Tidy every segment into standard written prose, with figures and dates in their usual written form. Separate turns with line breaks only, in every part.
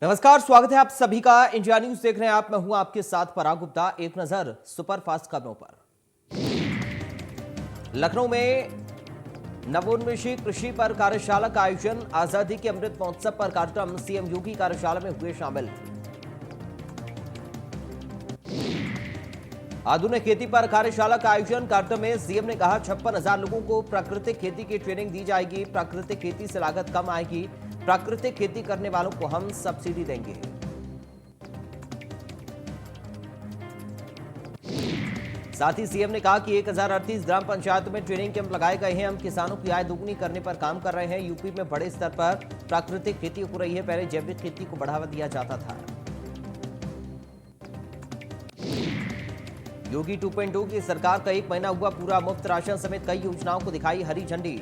नमस्कार, स्वागत है आप सभी का। इंडिया न्यूज देख रहे हैं आप। मैं हूं आपके साथ पराग गुप्ता। एक नजर सुपरफास्ट खबरों पर। लखनऊ में नवोन्मेषी कृषि पर कार्यशाला का आयोजन। आजादी के अमृत महोत्सव पर कार्यक्रम। सीएम योगी कार्यशाला में हुए शामिल। आधुनिक खेती पर कार्यशाला का आयोजन। कार्यक्रम में सीएम ने कहा 56,000 लोगों को प्राकृतिक खेती की ट्रेनिंग दी जाएगी। प्राकृतिक खेती से लागत कम आएगी। प्राकृतिक खेती करने वालों को हम सब्सिडी देंगे। साथ ही सीएम ने कहा कि 1038 ग्राम पंचायतों में ट्रेनिंग कैंप लगाए गए हैं। हम किसानों की आय दोगुनी करने पर काम कर रहे हैं। यूपी में बड़े स्तर पर प्राकृतिक खेती हो रही है। पहले जैविक खेती को बढ़ावा दिया जाता था। योगी 2.2 की सरकार का 1 महीना हुआ पूरा। मुफ्त राशन समेत कई योजनाओं को दिखाई हरी झंडी।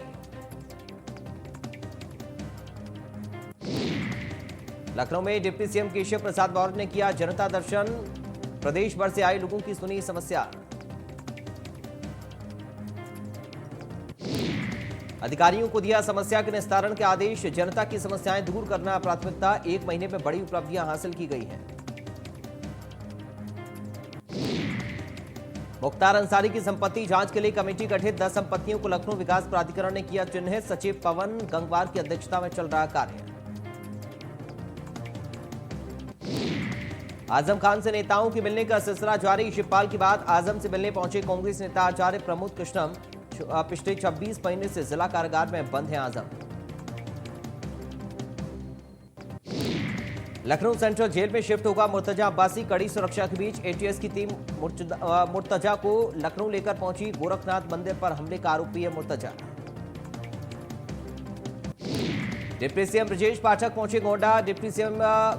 लखनऊ में डिप्टी सीएम केशव प्रसाद मौर्य ने किया जनता दर्शन। प्रदेश भर से आए लोगों की सुनी समस्या। अधिकारियों को दिया समस्या के निस्तारण के आदेश। जनता की समस्याएं दूर करना प्राथमिकता। 1 महीने में बड़ी उपलब्धियां हासिल की गई हैं। मुख्तार अंसारी की संपत्ति जांच के लिए कमेटी गठित। 10 संपत्तियों को लखनऊ विकास प्राधिकरण ने किया चिन्हित। सचिव पवन गंगवार की अध्यक्षता में चल रहा कार्य। आजम खान से नेताओं के मिलने का सिलसिला जारी। शिवपाल के बाद आजम से मिलने पहुंचे कांग्रेस नेता आचार्य प्रमोद कृष्णम। पिछले 26 महीने से जिला कारागार में बंद हैं आजम। लखनऊ सेंट्रल जेल में शिफ्ट होगा मुर्तजा अब्बासी। कड़ी सुरक्षा के बीच एटीएस की टीम मुर्तजा को लखनऊ लेकर पहुंची। गोरखनाथ मंदिर पर हमले का आरोपी है मुर्तजा। डिप्टी सीएम ब्रजेश पाठक पहुंचे गोंडा। डिप्टी सीएम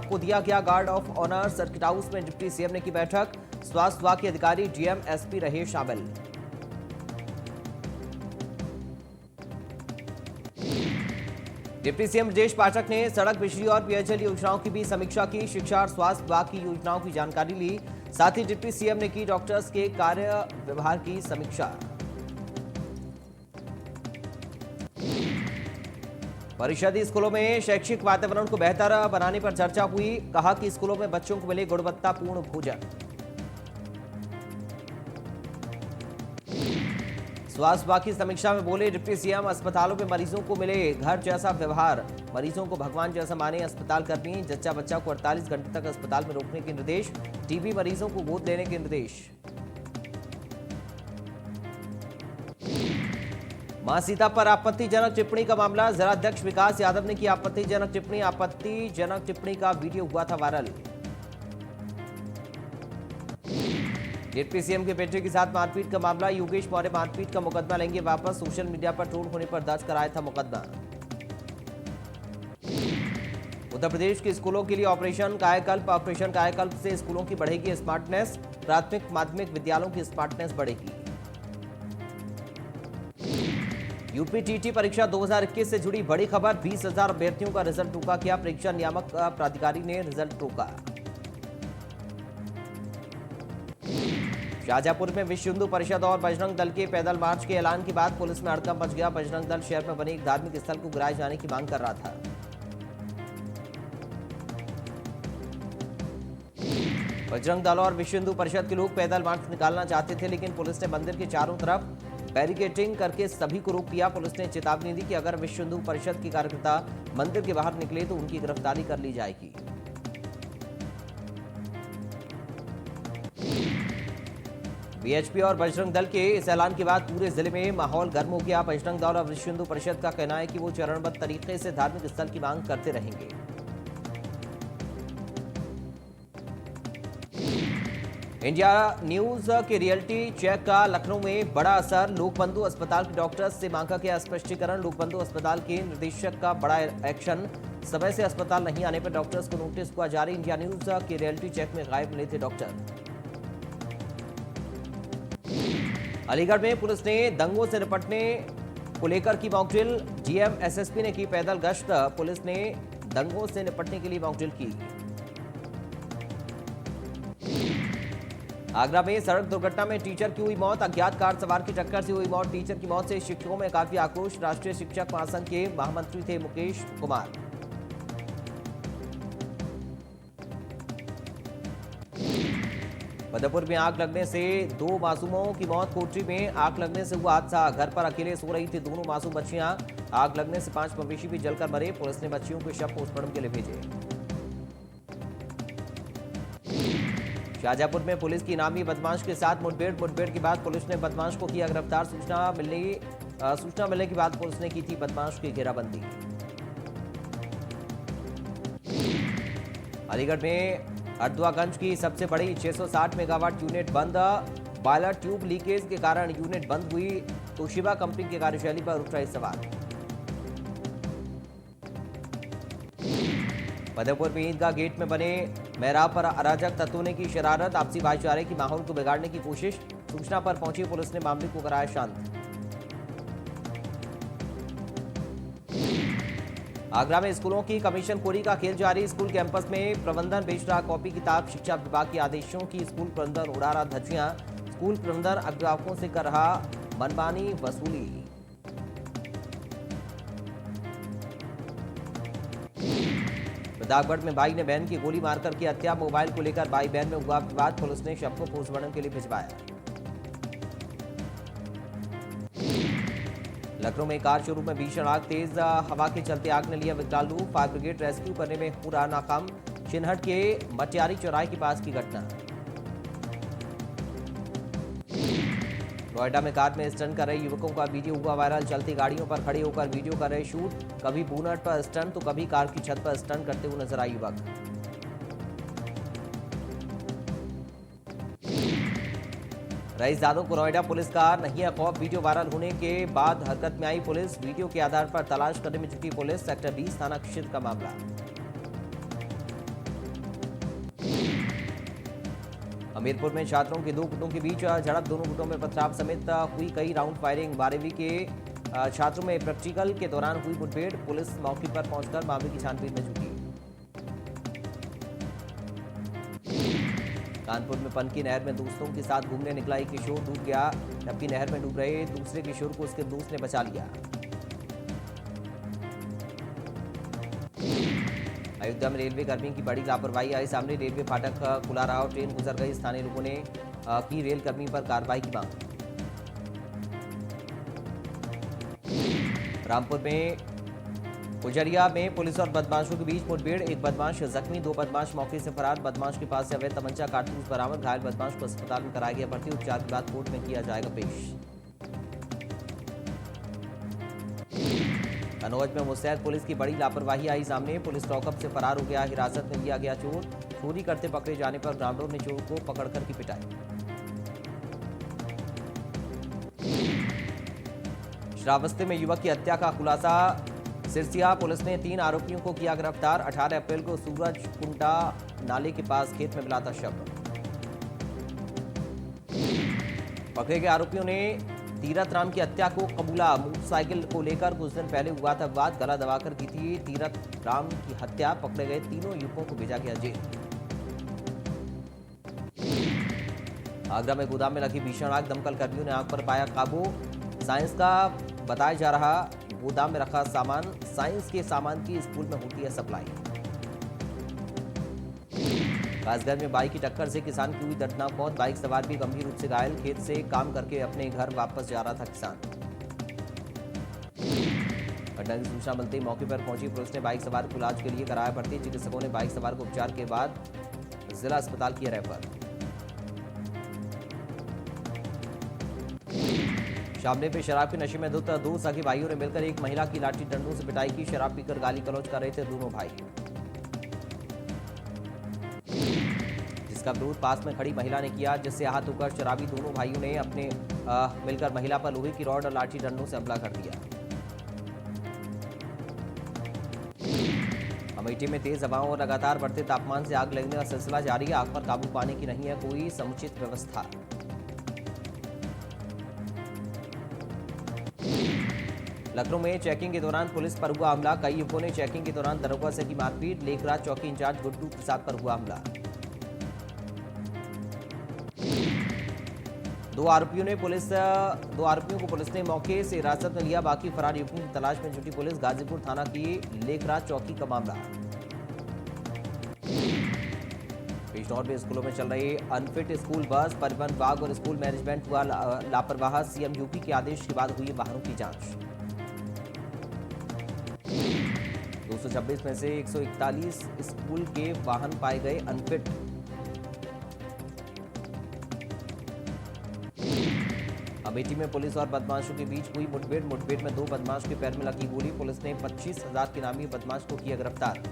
को दिया गया guard of honour. Circuit house में डिप्टी सीएम ने की बैठक। स्वास्थ्य विभाग के अधिकारी डीएम एसपी रहे शामिल। डिप्टी सीएम ब्रजेश पाठक ने सड़क, बिजली और पेयजल योजनाओं की भी समीक्षा की। शिक्षा और स्वास्थ्य विभाग की योजनाओं की जानकारी ली। साथ ही डिप्टी सीएम ने की डॉक्टर्स के कार्य व्यवहार की समीक्षा। परिषदीय स्कूलों में शैक्षिक वातावरण को बेहतर बनाने पर चर्चा हुई। कहा कि स्कूलों में बच्चों को मिले गुणवत्तापूर्ण भोजन। स्वास्थ्य विभाग की समीक्षा में बोले डिप्टी सीएम। अस्पतालों में मरीजों को मिले घर जैसा व्यवहार। मरीजों को भगवान जैसा माने अस्पताल कर्मी। जच्चा बच्चा को 48 घंटे तक अस्पताल में रोकने के निर्देश। टीबी मरीजों को गोद लेने के निर्देश। मां सीता पर आपत्तिजनक टिप्पणी का मामला। जिलाध्यक्ष विकास यादव ने की आपत्तिजनक टिप्पणी। आपत्तिजनक टिप्पणी का वीडियो हुआ था वायरल। डिप्टी सीएम के बेटे के साथ मारपीट का मामला। योगेश मौर्य मारपीट का मुकदमा लेंगे वापस। सोशल मीडिया पर ट्रोल होने पर दर्ज कराया था मुकदमा। उत्तर प्रदेश के स्कूलों के लिए ऑपरेशन कायाकल्प से स्कूलों की बढ़ेगी स्मार्टनेस। प्राथमिक माध्यमिक विद्यालयों की स्मार्टनेस बढ़ेगी। यूपी टीटी परीक्षा 2021 से जुड़ी बड़ी खबर। 20,000 अभ्यर्थियों का रिजल्ट रोका गया। परीक्षा नियामक प्राधिकारी ने रिजल्ट रोका। शाहजहांपुर में विश्व हिंदू परिषद और बजरंग दल के पैदल मार्च के ऐलान के बाद पुलिस में हड़कंप मच गया। बजरंग दल शहर में बने एक धार्मिक स्थल को गिराए जाने की मांग कर रहा था। बजरंग दल और विश्व हिंदू परिषद के लोग पैदल मार्च निकालना चाहते थे, लेकिन पुलिस ने मंदिर के चारों तरफ बैरिकेडिंग करके सभी को रोक दिया। पुलिस ने चेतावनी दी कि अगर विश्व हिंदू परिषद के कार्यकर्ता मंदिर के बाहर निकले तो उनकी गिरफ्तारी कर ली जाएगी। बीएचपी और बजरंग दल के इस ऐलान के बाद पूरे जिले में माहौल गर्म हो गया। बजरंग दल और विश्व हिंदू परिषद का कहना है कि वो चरणबद्ध तरीके से धार्मिक स्थल की मांग करते रहेंगे। इंडिया न्यूज के रियलिटी चेक का लखनऊ में बड़ा असर। लोकबंधु अस्पताल के डॉक्टर्स से मांगा गया स्पष्टीकरण। लोकबंधु अस्पताल के निदेशक का बड़ा एक्शन। समय से अस्पताल नहीं आने पर डॉक्टर्स को नोटिस हुआ जारी। इंडिया न्यूज के रियलिटी चेक में गायब मिले थे डॉक्टर। अलीगढ़ में पुलिस ने दंगों से निपटने को लेकर की मॉकड्रिल। जीएम एसएसपी ने की पैदल गश्त। पुलिस ने दंगों से निपटने के लिए मॉकड्रिल की। आगरा में सड़क दुर्घटना में टीचर की हुई मौत। अज्ञात कार सवार की टक्कर से हुई मौत। टीचर की मौत से शिक्षकों में काफी आक्रोश। राष्ट्रीय शिक्षक महासंघ के महामंत्री थे मुकेश कुमार। मधुपुर में आग लगने से 2 मासूमों की मौत। कोटरी में आग लगने से हुआ हादसा। घर पर अकेले सो रही थी दोनों मासूम बच्चियां। आग लगने से 5 मवेशी भी जलकर मरे। पुलिस ने बच्चियों के शव पोस्टमार्टम के लिए भेजे। शाहजहांपुर में पुलिस की इनामी बदमाश के साथ मुठभेड़ के बाद पुलिस ने बदमाश को किया गिरफ्तार। सूचना मिलने के बाद पुलिस ने की थी बदमाश की घेराबंदी। अलीगढ़ में अर्दवागंज की सबसे बड़ी 660 मेगावाट यूनिट बंद। बॉयलर ट्यूब लीकेज के कारण यूनिट बंद हुई। तोशिबा कंपनी की कार्यशैली पर उठ रहे सवाल। मधुपुर में ईदगाह गेट में बने मेहराब पर अराजक तत्वों ने की शरारत। आपसी भाईचारे की माहौल को बिगाड़ने की कोशिश। सूचना पर पहुंची पुलिस ने मामले को कराया शांत। आगरा में स्कूलों की कमीशनखोरी का खेल जारी। स्कूल कैंपस में प्रबंधन बेच रहा कॉपी किताब। शिक्षा विभाग के आदेशों की स्कूल प्रबंधन उड़ा रहा धज्जियां। स्कूल प्रबंधन अभिभावकों से कर रहा मनमानी वसूली। प्रतापगढ़ में भाई ने बहन की गोली मारकर की हत्या। मोबाइल को लेकर भाई बहन में हुआ विवाद। पुलिस ने शव को पोस्टमार्टम के लिए भिजवाया। लखनऊ में कार शोरूम में भीषण आग। तेज हवा के चलते आग ने लिया विकराल रूप। फायर ब्रिगेड रेस्क्यू करने में हो रहा नाकाम। चिन्हट के मटियारी चौराहे के पास की घटना। नोएडा में कार में स्टंट कर रहे युवकों का वीडियो हुआ वायरल। चलती गाड़ियों पर खड़े होकर वीडियो कर रहे शूट। कभी बोनट पर स्टंट तो कभी कार की छत पर स्टंट करते हुए नजर आए युवक। रईसजादों को नोएडा पुलिस का नहीं है खौफ। वीडियो वायरल होने के बाद हरकत में आई पुलिस। वीडियो के आधार पर तलाश करने में जुटी पुलिस। सेक्टर 20 थाना क्षेत्र का मामला। हमीरपुर में छात्रों के 2 गुटों के बीच झड़प। दोनों गुटों में पथराव समेत हुई कई राउंड फायरिंग। 12वीं के छात्रों में प्रैक्टिकल के दौरान हुई मुठभेड़। पुलिस मौके पर पहुंचकर मामले की छानबीन में जुटी। कानपुर में पनकी नहर में दोस्तों के साथ घूमने निकला एक किशोर डूब गया। जबकि नहर में डूब रहे दूसरे किशोर को उसके दोस्त ने बचा लिया। अयोध्या में रेलवे कर्मी की बड़ी लापरवाही आई सामने। रेलवे फाटक खुला रहा और ट्रेन गुजर गई। स्थानीय लोगों ने की रेल कर्मी पर कार्रवाई की मांग। रामपुर में उजरिया में पुलिस और बदमाशों के बीच मुठभेड़। एक बदमाश जख्मी। 2 बदमाश मौके से फरार। बदमाश के पास से अवैध तमंचा कारतूस बरामद। घायल बदमाश को अस्पताल में कराया गया भर्ती। उपचार के बाद कोर्ट में किया जाएगा पेश। कन्नौज में मुस्तैद पुलिस की बड़ी लापरवाही आई सामने। पुलिस लॉकअप से फरार हो गया। हिरासत में लिया गया चोर। चोरी करते पकड़े जाने पर ग्रामीणों ने चोर को पकड़कर की पिटाई। श्रावस्ती में युवक की हत्या का खुलासा। सिरसिया पुलिस ने 3 आरोपियों को किया गिरफ्तार। 18 अप्रैल को सूरज कुंडा नाले के पास खेत में मिला था शव। पकड़े गए आरोपियों ने तीरथ राम की हत्या को कबूला। मोटरसाइकिल को लेकर कुछ दिन पहले हुआ था विवाद। गला दबाकर की थी तीरथ राम की हत्या। पकड़े गए तीनों युवकों को भेजा गया जेल। आगरा में गोदाम में लगी भीषण आग। दमकल कर्मियों ने आग पर पाया काबू। साइंस का बताया जा रहा गोदाम में रखा सामान। साइंस के सामान की स्कूल में होती है सप्लाई। कासगंज में बाइक की टक्कर से किसान की हुई दर्दनाक मौत। बाइक सवार भी गंभीर रूप से घायल। खेत से काम करके अपने घर वापस जा रहा था किसान। घटना की सूचना मिलते ही मौके पर पहुंची पुलिस ने बाइक सवार को इलाज के लिए कराया भर्ती। चिकित्सकों ने बाइक सवार को उपचार के बाद जिला अस्पताल किया रेफर। शामली पे शराब के नशे में धुत 2 सगे भाइयों ने मिलकर एक महिला की लाठी डंडों से पिटाई की। शराब पीकर गाली गलौज कर रहे थे दोनों भाई, जिसका विरोध पास में खड़ी महिला ने किया, जिससे आहत होकर शराबी दोनों भाइयों ने अपने मिलकर महिला पर लोहे की रॉड और लाठी डंडों से हमला कर दिया। अमेठी में तेज हवाओं और लगातार बढ़ते तापमान से आग लगने का सिलसिला जारी है। आग पर काबू पाने की नहीं है कोई समुचित व्यवस्था। लखनऊ में चेकिंग के दौरान पुलिस पर हुआ हमला। कई युवकों ने चेकिंग के दौरान दरोगा से की मारपीट। लेखराज चौकी इंचार्ज गुड्डू प्रसाद पर हुआ हमला। 2 आरोपियों को पुलिस ने मौके से हिरासत में लिया। बाकी फरार युवकों की तलाश में जुटी पुलिस। गाजीपुर थाना की लेखराज चौकी का मामला। बिजनौर में स्कूलों में चल रही अनफिट स्कूल बस, परिवहन विभाग और स्कूल मैनेजमेंट हुआ लापरवाह। सीएम यूपी के आदेश के बाद हुई वाहनों की जांच। 226 में से 141 स्कूल के वाहन पाए गए अनफिट। अमेठी में पुलिस और बदमाशों के बीच हुई मुठभेड़ में 2 बदमाश के पैर में लगी गोली। पुलिस ने 25,000 के नामी बदमाश को किया गिरफ्तार।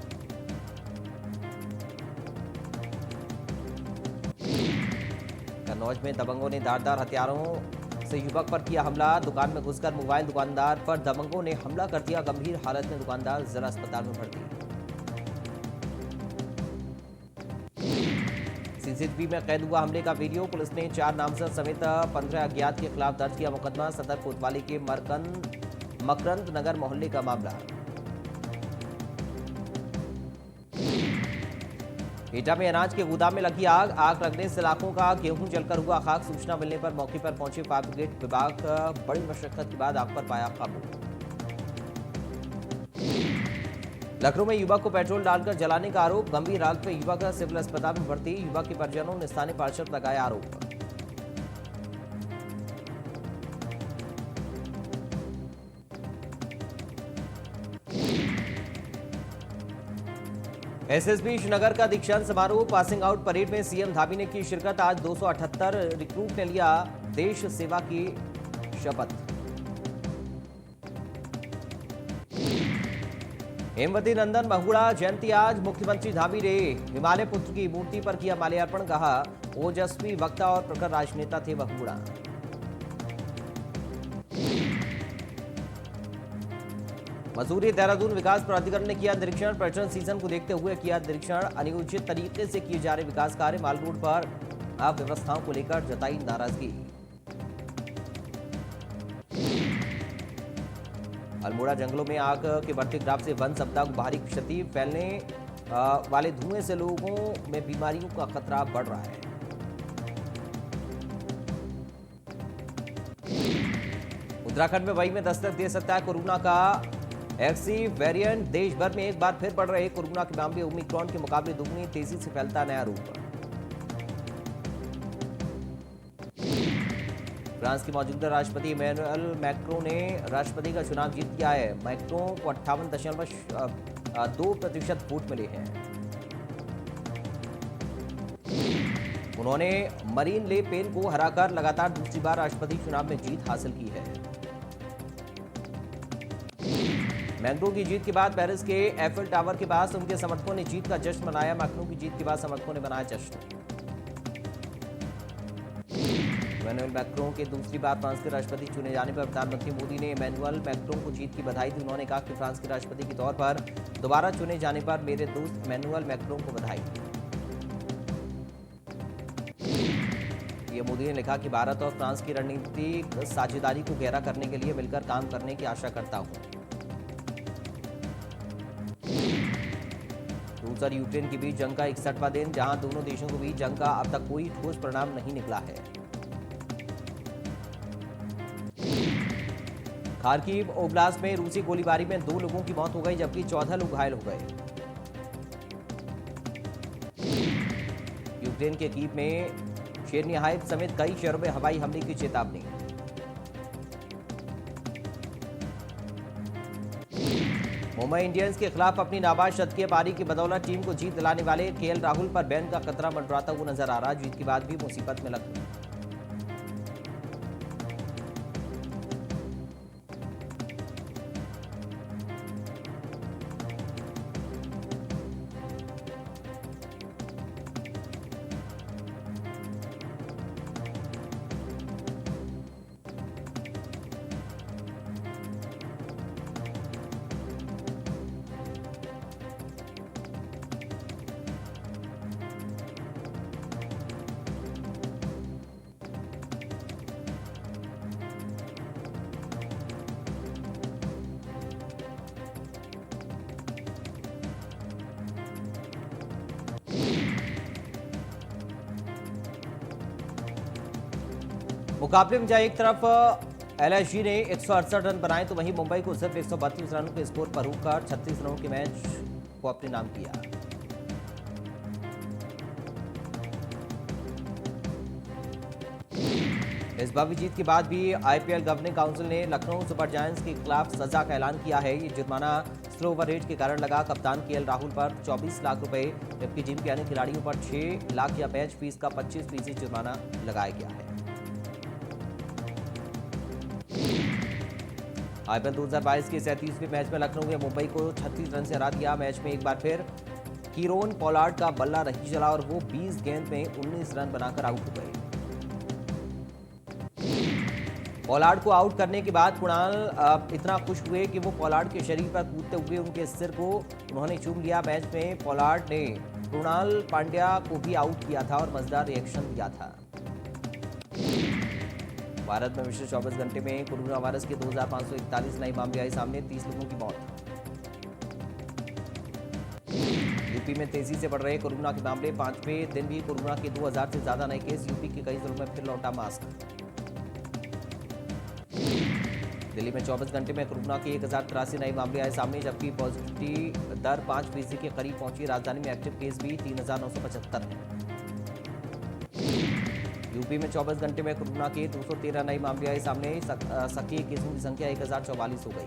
कन्नौज में दबंगों ने धारदार हथियारों से युवक पर किया हमला। दुकान में घुसकर मोबाइल दुकानदार पर दबंगों ने हमला कर दिया। गंभीर हालत में दुकानदार जिला अस्पताल में भर्ती। सीसीटीवी में कैद हुआ हमले का वीडियो। पुलिस ने 4 नामजद समेत 15 अज्ञात के खिलाफ दर्ज किया मुकदमा। सदर कोतवाली के मकरंद नगर मोहल्ले का मामला। एटा में अनाज के गोदाम में लगी आग। आग लगने से लाखों का गेहूं जलकर हुआ खाक। सूचना मिलने पर मौके पर पहुंचे फायर ब्रिगेड विभाग। बड़ी मशक्कत के बाद आग पर पाया काबू। लखनऊ में युवक को पेट्रोल डालकर जलाने का आरोप। गंभीर हालत में युवक सिविल अस्पताल में भर्ती। युवक के परिजनों ने स्थानीय पार्षद लगाया आरोप। एसएसबी श्रीनगर का दीक्षांत समारोह, पासिंग आउट परेड में सीएम धामी ने की शिरकत। आज 278 रिक्रूट ने लिया देश सेवा की शपथ। हेमवती नंदन बहुगुणा जयंती आज। मुख्यमंत्री धामी ने हिमालय पुत्र की मूर्ति पर किया माल्यार्पण। कहा ओजस्वी वक्ता और प्रखर राजनेता थे बहुगुणा। मसूरी देहरादून विकास प्राधिकरण ने किया निरीक्षण। पर्यटन सीजन को देखते हुए किया निरीक्षण। अनियोजित तरीके से किए जा रहे विकास कार्य। माल रोड पर अव्यवस्थाओं को लेकर जताई नाराजगी। अल्मोड़ा जंगलों में आग के बढ़ते ग्राफ से वन संपदा को भारी क्षति। फैलने वाले धुएं से लोगों में बीमारियों का खतरा बढ़ रहा है। उत्तराखंड में वही में दस्तक दे सकता है कोरोना का एक्सी वेरिएंट। देश भर में एक बार फिर बढ़ रहे कोरोना के मामले। ओमिक्रॉन के मुकाबले दुगनी तेजी से फैलता नया रूप। फ्रांस के मौजूदा राष्ट्रपति इमैनुअल मैक्रों ने राष्ट्रपति का चुनाव जीत लिया है। मैक्रों को 58.2% वोट मिले हैं। उन्होंने मरीन ले पेन को हराकर लगातार दूसरी बार राष्ट्रपति चुनाव में जीत हासिल की है। मैक्रों की जीत के बाद पेरिस के एफिल टावर के पास उनके समर्थकों ने जीत का जश्न मनाया। मैक्रों की जीत के बाद समर्थकों ने मनाया जश्न। इमैनुअल मैक्रों के दूसरी बार फ्रांस के राष्ट्रपति चुने जाने पर प्रधानमंत्री मोदी ने इमैनुअल मैक्रों को जीत की बधाई दी। उन्होंने कहा कि फ्रांस के राष्ट्रपति के तौर पर दोबारा चुने जाने पर मेरे दोस्त इमैनुअल मैक्रों को बधाई। मोदी ने लिखा कि भारत और फ्रांस की रणनीतिक साझेदारी को गहरा करने के लिए मिलकर काम करने की आशा करता हूं। रूस और यूक्रेन के बीच जंग का 61वां दिन, जहां दोनों देशों के बीच जंग का अब तक कोई ठोस परिणाम नहीं निकला है। खार्किव ओब्लास्ट में रूसी गोलीबारी में 2 लोगों की मौत हो गई, जबकि 14 लोग घायल हो गए। यूक्रेन के कीव में शेरनिहाइव समेत कई शहरों में हवाई हमले की चेतावनी। मुंबई इंडियंस के खिलाफ अपनी नाबाद शतकीय पारी की बदौलत टीम को जीत दिलाने वाले केएल राहुल पर बैन का खतरा मंडराता हुआ नजर आ रहा। जीत के बाद भी मुसीबत में लखनऊ। मुकाबले में जहां एक तरफ एलएसजी ने 168 रन बनाए, तो वहीं मुंबई को सिर्फ 132 रनों के स्कोर पर रोककर 36 रनों के मैच को अपने नाम किया। इस भव्य जीत के बाद भी आईपीएल गवर्निंग काउंसिल ने लखनऊ सुपर जायंट्स के खिलाफ सजा का ऐलान किया है। ये जुर्माना स्लो ओवर रेट के कारण लगा। कप्तान केएल राहुल पर 24 लाख रुपए, जबकि टीम के अन्य खिलाड़ियों पर 6 लाख या मैच फीस का 25% जुर्माना लगाया गया है। आईपीएल 2022 के 37वें मैच में लखनऊ ने मुंबई को 36 रन से हरा दिया। मैच में एक बार फिर कीरोन पोलार्ड का बल्ला नहीं चला और वो 20 गेंद में 19 रन बनाकर आउट हो गए। पोलार्ड को आउट करने के बाद कुणाल इतना खुश हुए कि वो पोलार्ड के शरीर पर कूदते हुए उनके सिर को उन्होंने चूम लिया। मैच में पोलार्ड ने कुणाल पांड्या को भी आउट किया था और मजेदार रिएक्शन दिया था। भारत में पिछले 24 घंटे में कोरोना वायरस के 2541 नए मामले आए सामने, 30 लोगों की मौत। यूपी में तेजी से बढ़ रहे कोरोना के मामले, 5वें दिन भी कोरोना के 2000 से ज्यादा नए केस। यूपी के कई जिलों में फिर लौटा मास्क। दिल्ली में 24 घंटे में कोरोना के 1083 नए मामले आए सामने, जबकि पॉजिटिविटी दर 5% के करीब पहुंची। राजधानी में एक्टिव केस भी 3975 है। यूपी में 24 घंटे में कोरोना के 213 नए मामले आए सामने, सक्रिय केसों की संख्या 1044 हो गई।